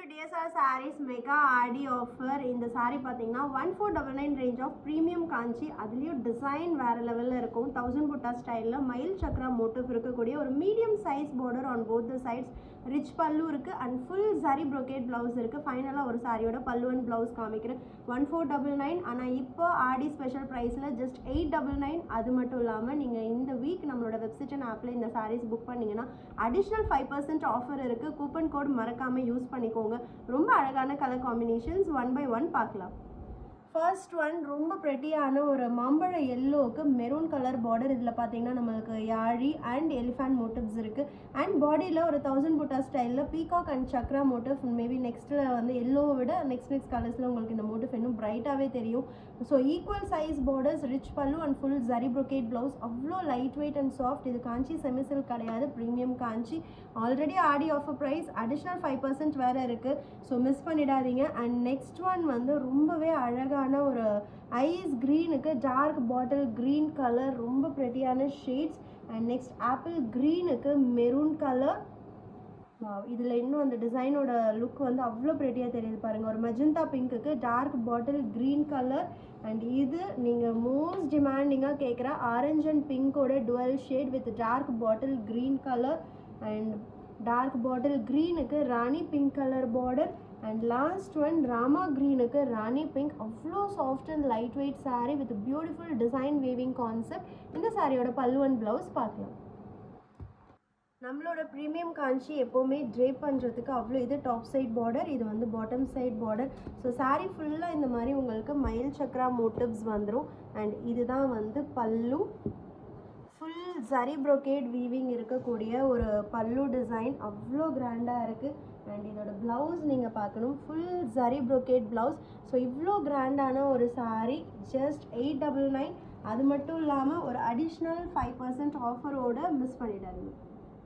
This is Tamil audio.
DSR sarees mega RD offer. இந்த saree பார்த்தீங்கன்னா 1499 range of premium காஞ்சி அதுலயும் டிசைன் வேற லெவல்ல இருக்கும். 1000 புட்டா ஸ்டைல்ல மயில் சக்ரா மோட்டிவ் இருக்கக்கூடிய ஒரு medium size border on both the sides. Rich பல்லு இருக்கு அண்ட் ஃபுல் சரி brocade பிளவுஸ் இருக்கு. ஃபைனலா ஒரு சாரியோட பல்லு அண்ட் பிளவுஸ் காமிக்கிறேன். 1499. ஆனா இப்போ ஆடி ஸ்பெஷல் பிரைஸ்ல ஜஸ்ட் 899. அது மட்டும் இல்லாம நீங்க இந்த வீக் நம்மளோட வெப்சைட் அண்ட் ஆப்ல இந்த சாரீஸ் புக் பண்ணீங்கன்னா அடிஷனல் 5% ஆஃபர் இருக்கு. கூப்பன் கோட் மறக்காம யூஸ் பண்ணிக்கோங்க. ரொம்ப அழகான colour combinations one by one பார்க்கலாம். ஃபர்ஸ்ட் ஒன் ரொம்ப ப்ரெட்டியான ஒரு மாம்பழ எல்லோவுக்கு மெரூன் கலர் பார்டர். இதில் பார்த்தீங்கன்னா நம்மளுக்கு யாழி அண்ட் எலிஃபண்ட் மோட்டிவ்ஸ் இருக்குது. அண்ட் பாடியில் ஒரு 1000 புட்டா ஸ்டைலில் peacock and chakra motif. Maybe நெக்ஸ்ட்டில் வந்து எல்லோவை விட நெக்ஸ்ட் கலர்ஸில் உங்களுக்கு இந்த மோட்டிவ் இன்னும் பிரைட்டாகவே தெரியும். So equal size borders, rich pallu and full zari brocade blouse. அவ்வளோ லைட் வெயிட் அண்ட் சாஃப்ட். இது காஞ்சி செமிசில்க் கிடையாது, premium Kanchi. Already Aadi offer price additional 5% வேறு இருக்குது. ஸோ மிஸ் பண்ணிடாதீங்க. அண்ட் நெக்ஸ்ட் ஒன் வந்து ரொம்பவே அழகான ஒரு ஐஸ் கிரீனுக்கு டார்க் பாட்டில் கிரீன் கலர், ரொம்ப ப்ரெட்டியான ஷேட்ஸ். அண்ட் நெக்ஸ்ட் ஆப்பிள் கிரீனுக்கு மெரூன் கலர். இதில் இன்னும் அந்த டிசைனோட லுக் வந்து அவ்வளோ ப்ரெட்டியாக தெரியுது பாருங்கள். ஒரு மெஜந்தா பிங்க்குக்கு dark bottle green colour. And இது நீங்கள் மோஸ்ட் டிமாண்டிங்காக கேட்குற ஆரஞ்ச் அண்ட் பிங்கோட dual shade with dark bottle green colour. And dark bottle க்ரீனுக்கு rani pink colour border. And last one Rama க்ரீனுக்கு ராணி பிங்க். அவ்வளோ soft and light weight sari with beautiful design weaving concept. இந்த சாரியோட பல்லு அண்ட் ப்ளவுஸ் பார்க்கலாம். நம்மளோட ப்ரீமியம் காஞ்சி எப்போவுமே ட்ரேப் பண்ணுறதுக்கு அவ்வளோ இது டாப் சைட் பார்டர், இது வந்து bottom side border. So saree ஃபுல்லாக இந்த மாதிரி உங்களுக்கு மயில் சக்ரா மோட்டிவ்ஸ் வந்துடும். அண்ட் இதுதான் வந்து பல்லு. ஃபுல் ஜரி brocade வீவிங் இருக்கக்கூடிய ஒரு பல்லு டிசைன் அவ்வளோ கிராண்டாக இருக்குது. அண்ட் இதோட ப்ளவுஸ் நீங்கள் பார்க்கணும், full zari brocade blouse. So இவ்வளோ கிராண்டான ஒரு சாரீ ஜஸ்ட் 899. அது மட்டும் இல்லாமல் ஒரு அடிஷ்னல் 5% ஆஃபரோடு மிஸ் பண்ணிடாதீங்க.